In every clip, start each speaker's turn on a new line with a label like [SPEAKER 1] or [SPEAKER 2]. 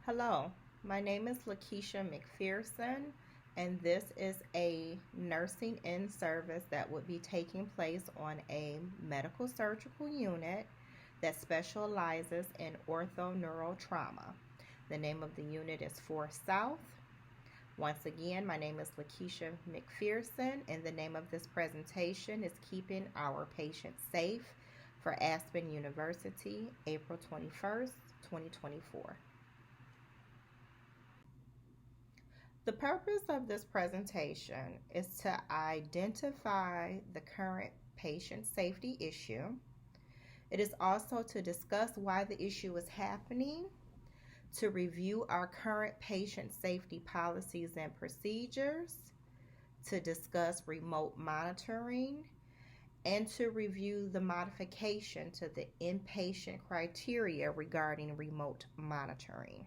[SPEAKER 1] Hello, my name is Lakeisha McPherson, and this is a nursing in service that would be taking place on a medical surgical unit that specializes in orthoneural trauma. The name of the unit is 4 South. Once again, my name is Lakeisha McPherson, and the name of this presentation is Keeping Our Patients Safe for Aspen University, April 21st, 2024. The purpose of this presentation is to identify the current patient safety issue. It is also to discuss why the issue is happening, to review our current patient safety policies and procedures, to discuss remote monitoring, and to review the modification to the inpatient criteria regarding remote monitoring.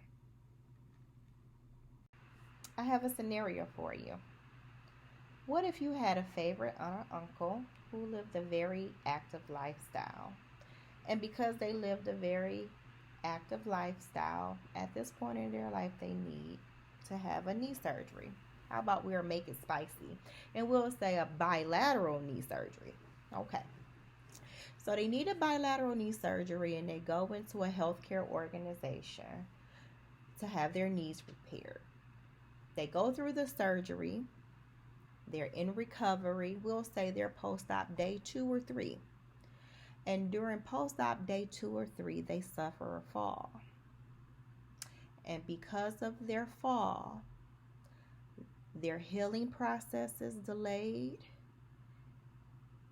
[SPEAKER 1] I have a scenario for you. What if you had a favorite aunt or uncle who lived a very active lifestyle? And because they lived a very active lifestyle, at this point in their life, they need to have a knee surgery. How about we'll make it spicy and we'll say a bilateral knee surgery? Okay. So they need a bilateral knee surgery and they go into a healthcare organization to have their knees repaired. They go through the surgery, they're in recovery, we'll say they're post-op day 2 or 3. And during post-op day 2 or 3, they suffer a fall. And because of their fall, their healing process is delayed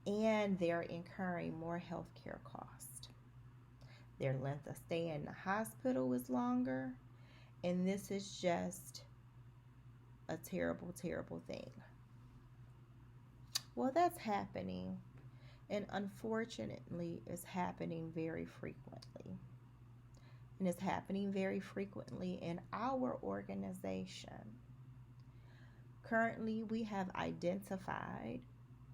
[SPEAKER 1] and they're incurring more healthcare costs. Their length of stay in the hospital is longer, and this is just a terrible, terrible thing. Well, that's happening, and unfortunately, it's happening very frequently. And it's happening very frequently in our organization. Currently, we have identified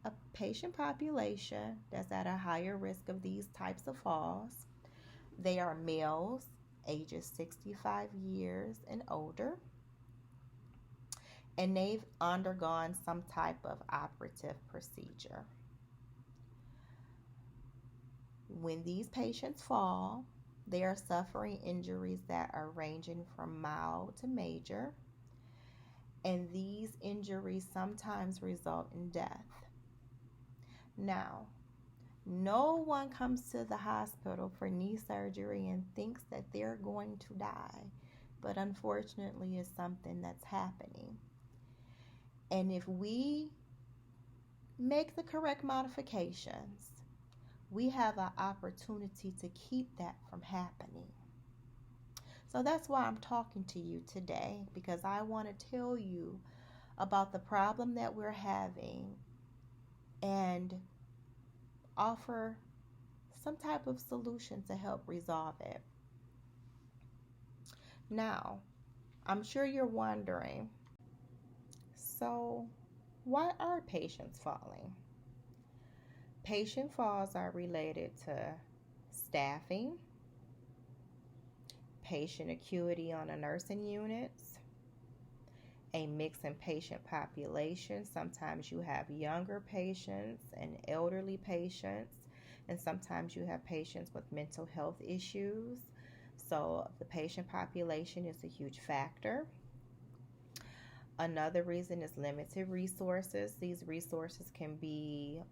[SPEAKER 1] a patient population that's at a higher risk of these types of falls. They are males, ages 65 years and older, and they've undergone some type of operative procedure. When these patients fall, they are suffering injuries that are ranging from mild to major, and these injuries sometimes result in death. Now, no one comes to the hospital for knee surgery and thinks that they're going to die, but unfortunately, it's something that's happening. And if we make the correct modifications, we have an opportunity to keep that from happening. So that's why I'm talking to you today, because I want to tell you about the problem that we're having and offer some type of solution to help resolve it. Now, I'm sure you're wondering, so why are patients falling? Patient falls are related to staffing, patient acuity on the nursing units, a mix in patient population. Sometimes you have younger patients and elderly patients, and sometimes you have patients with mental health issues. So the patient population is a huge factor. Another reason is limited resources. These resources can be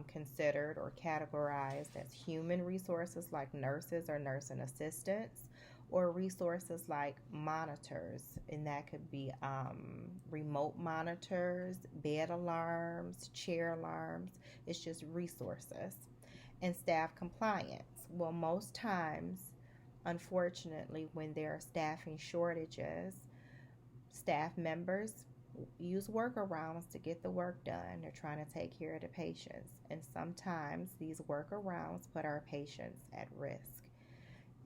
[SPEAKER 1] considered or categorized as human resources like nurses or nursing assistants, or resources like monitors, and that could be remote monitors, bed alarms, chair alarms. It's just resources. And staff compliance. Well, most times, unfortunately, when there are staffing shortages, staff members use workarounds to get the work done. They're trying to take care of the patients, and sometimes these workarounds put our patients at risk,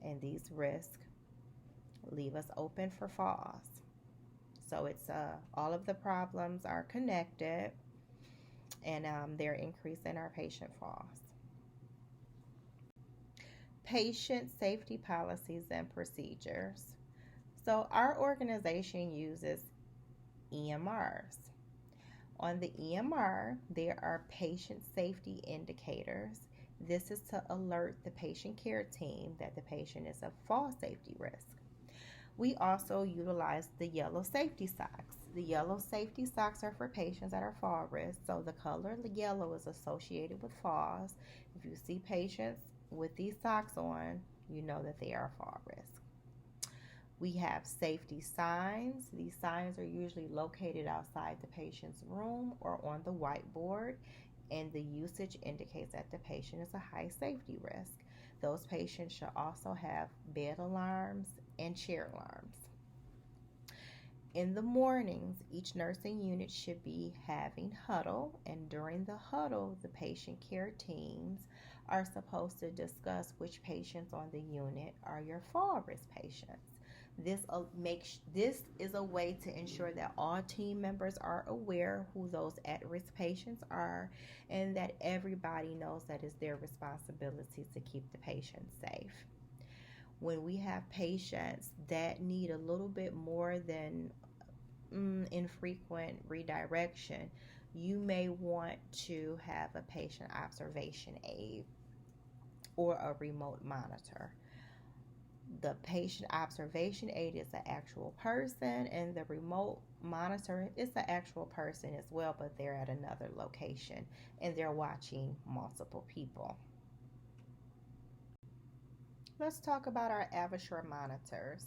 [SPEAKER 1] and these risks leave us open for falls. So it's all of the problems are connected, and they're increasing our patient falls. Patient safety policies and procedures. So our organization uses EMRs. On the EMR, there are patient safety indicators. This is to alert the patient care team that the patient is a fall safety risk. We also utilize the yellow safety socks. The yellow safety socks are for patients that are fall risk, so the color yellow is associated with falls. If you see patients with these socks on, you know that they are fall risk. We have safety signs. These signs are usually located outside the patient's room or on the whiteboard, and the usage indicates that the patient is a high safety risk. Those patients should also have bed alarms and chair alarms. In the mornings, each nursing unit should be having huddle, and during the huddle, the patient care teams are supposed to discuss which patients on the unit are your fall risk patients. This is a way to ensure that all team members are aware who those at-risk patients are, and that everybody knows that it's their responsibility to keep the patient safe. When we have patients that need a little bit more than infrequent redirection, you may want to have a patient observation aid or a remote monitor. The patient observation aid is an actual person, and the remote monitor is an actual person as well, but they're at another location and they're watching multiple people. Let's talk about our AvaSure monitors.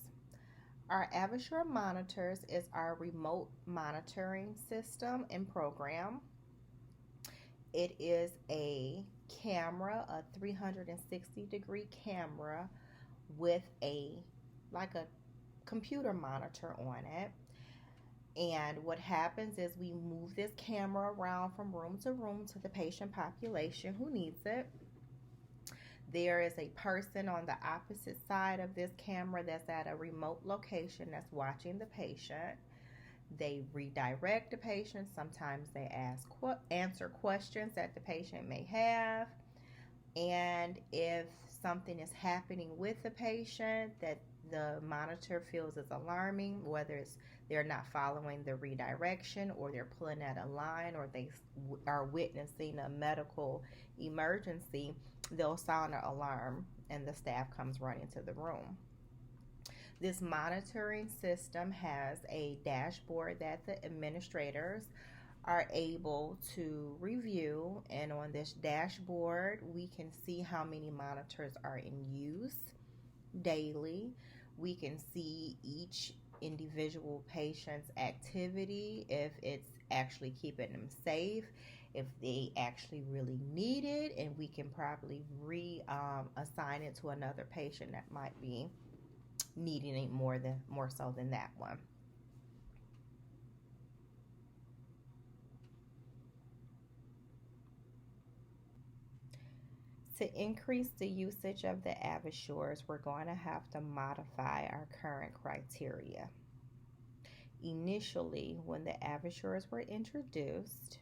[SPEAKER 1] Our AvaSure monitors is our remote monitoring system and program. It is a camera, a 360-degree camera with a computer monitor on it. And what happens is we move this camera around from room to room to the patient population who needs it. There is a person on the opposite side of this camera that's at a remote location that's watching the patient. They redirect the patient. Sometimes they answer questions that the patient may have. And if something is happening with the patient that the monitor feels is alarming, whether it's they're not following the redirection, or they're pulling at a line, or they are witnessing a medical emergency, they'll sound an alarm and the staff comes running to the room. This monitoring system has a dashboard that the administrators are able to review, and on this dashboard we can see how many monitors are in use daily. We can see each individual patient's activity, if it's actually keeping them safe, if they actually really need it, and we can probably assign it to another patient that might be needing it more so than that one. To increase the usage of the AvaSures, we're going to have to modify our current criteria. Initially, when the AvaSures were introduced,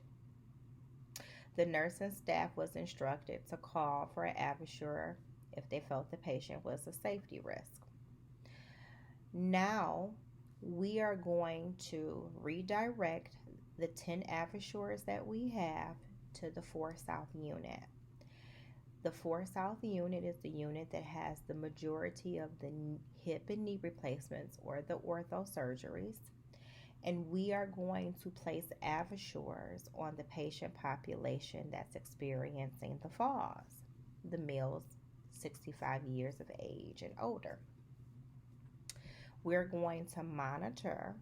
[SPEAKER 1] the nursing staff was instructed to call for an AvaSure if they felt the patient was a safety risk. Now, we are going to redirect the 10 AvaSures that we have to the 4 South unit. The 4 South unit is the unit that has the majority of the hip and knee replacements or the ortho surgeries. And we are going to place AvaSures on the patient population that's experiencing the falls, the males 65 years of age and older. We're going to monitor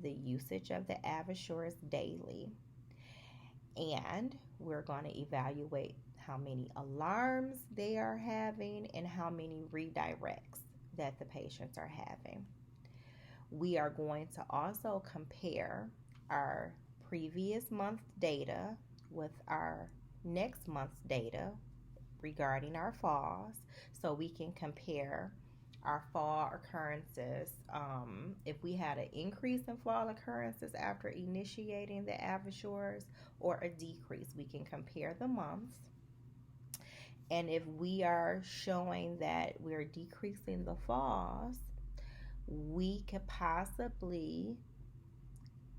[SPEAKER 1] the usage of the AvaSures daily, and we're going to evaluate how many alarms they are having and how many redirects that the patients are having. We are going to also compare our previous month's data with our next month's data regarding our falls, so we can compare our fall occurrences. If we had an increase in fall occurrences after initiating the AvaSures or a decrease, we can compare the months. And if we are showing that we're decreasing the falls, we could possibly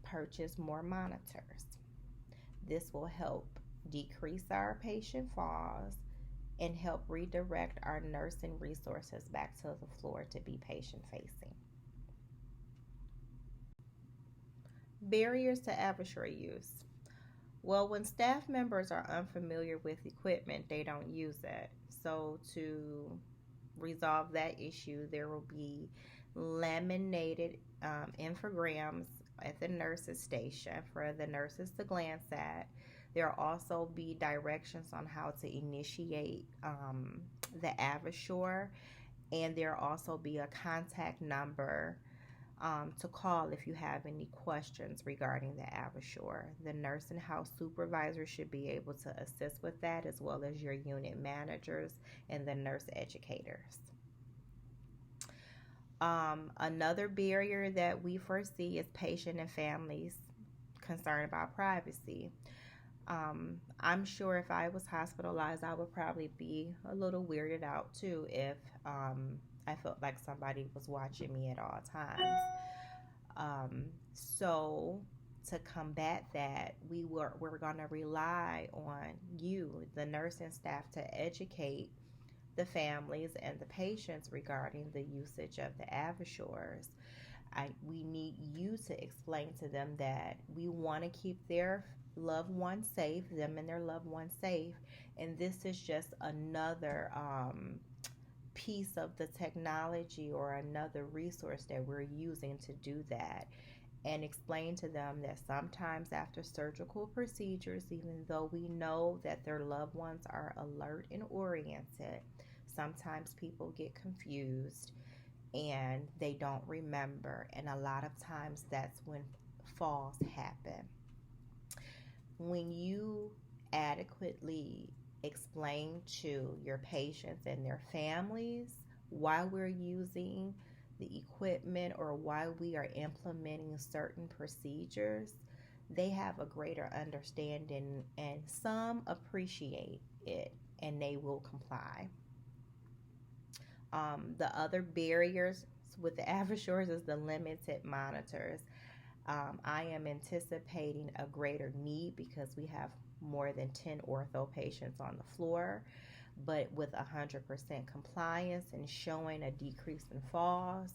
[SPEAKER 1] purchase more monitors. This will help decrease our patient falls and help redirect our nursing resources back to the floor to be patient facing. Barriers to AvaSure use. Well, when staff members are unfamiliar with equipment, they don't use it. So, to resolve that issue, there will be laminated infograms at the nurses' station for the nurses to glance at. There will also be directions on how to initiate the AvaSure, and there will also be a contact number to call if you have any questions regarding the AvaSure. The nursing house supervisor should be able to assist with that, as well as your unit managers and the nurse educators. Another barrier that we foresee is patient and families concerned about privacy. I'm sure if I was hospitalized, I would probably be a little weirded out too if I felt like somebody was watching me at all times. So to combat that, we're going to rely on you, the nursing staff, to educate the families and the patients regarding the usage of the AvaSures. We need you to explain to them that we want to keep their loved ones safe, them and their loved ones safe, and this is just another piece of the technology or another resource that we're using to do that. And explain to them that sometimes after surgical procedures, even though we know that their loved ones are alert and oriented, sometimes people get confused and they don't remember, and a lot of times that's when falls happen. When you adequately explain to your patients and their families why we're using the equipment or why we are implementing certain procedures, they have a greater understanding, and some appreciate it and they will comply. The other barriers with the AvaSures is the limited monitors. I am anticipating a greater need because we have more than 10 ortho patients on the floor, but with 100% compliance and showing a decrease in falls,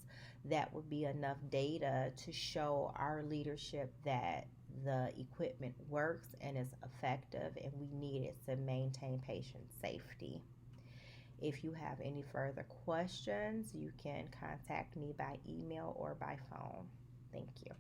[SPEAKER 1] that would be enough data to show our leadership that the equipment works and is effective, and we need it to maintain patient safety. If you have any further questions, you can contact me by email or by phone. Thank you.